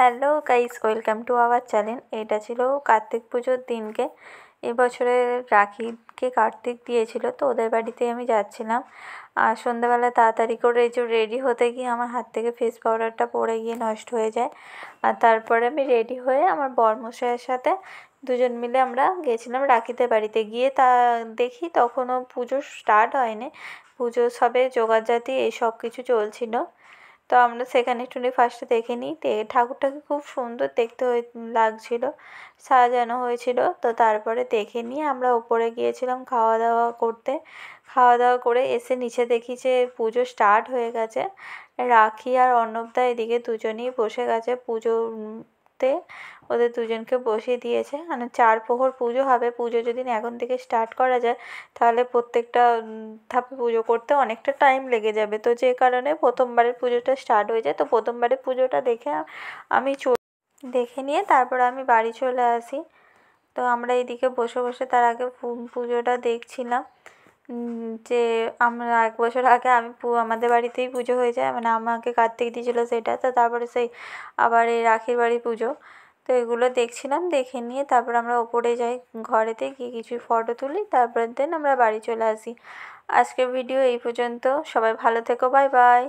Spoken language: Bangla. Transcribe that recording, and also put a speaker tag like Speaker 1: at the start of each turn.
Speaker 1: Hello guys, welcome to our channel. এটা ছিল কার্তিক পুজোর দিনকে। এবছরে রাখিকে কার্তিক দিয়েছিল, তো ওদের বাড়িতেই আমি যাচ্ছিলাম। আর সন্ধ্যাবেলা তাড়াতাড়ি করে এই যে রেডি হতে গিয়ে আমার হাত থেকে ফেস পাউডারটা পড়ে গিয়ে নষ্ট হয়ে যায়। আর তারপরে আমি রেডি হয়ে আমার বরমশাইয়ের সাথে দুজন মিলে আমরা গেছিলাম রাখিতে বাড়িতে। গিয়ে তা দেখি তখনও পুজো স্টার্ট হয়নি, পুজো সবে জোগাড়জাতি এই সব কিছু চলছিল। তো আমরা সেখানে একটুখানি ফার্স্টে দেখে নিই, ঠাকুরটাকে খুব সুন্দর দেখতে লাগছিল, সাজানো হয়েছিল। তো তারপরে দেখে নিয়ে আমরা ওপরে গিয়েছিলাম খাওয়া দাওয়া করতে। খাওয়া দাওয়া করে এসে নিচে দেখি যে পুজো স্টার্ট হয়ে গেছে। রাখি আর অর্ণবদা এদিকে দুজনেই বসে গেছে পুজোতে। ওদের দুজনকে বসিয়ে দিয়েছে, মানে 4 প্রহর পুজো হবে। পুজো যদি এখন থেকে স্টার্ট করা যায় তাহলে প্রত্যেকটা ধাপে পুজো করতে অনেকটা টাইম লেগে যাবে। তো যে কারণে প্রথমবারের পুজোটা স্টার্ট হয়ে যায়। তো প্রথমবারের পুজোটা দেখে আমি দেখে নিয়ে তারপর আমি বাড়ি চলে আসি। তো আমরা এইদিকে বসে বসে তার আগে পুজোটা দেখছিলাম। যে আমরা 1 বছর আগে আমাদের বাড়িতেই পুজো হয়ে যায়, মানে আমাকে কার্তিক দিয়েছিল সেটা। তো তারপরে সেই আবার এই রাখির বাড়ি পুজো। তো এগুলো দেখছিলাম, দেখে নিয়ে তারপর আমরা ওপরে যাই, ঘরেতে গিয়ে কিছু ফটো তুলি, তারপর দেন আমরা বাড়ি চলে আসি। আজকের ভিডিও এই পর্যন্ত। সবাই ভালো থেকো, বাই বাই।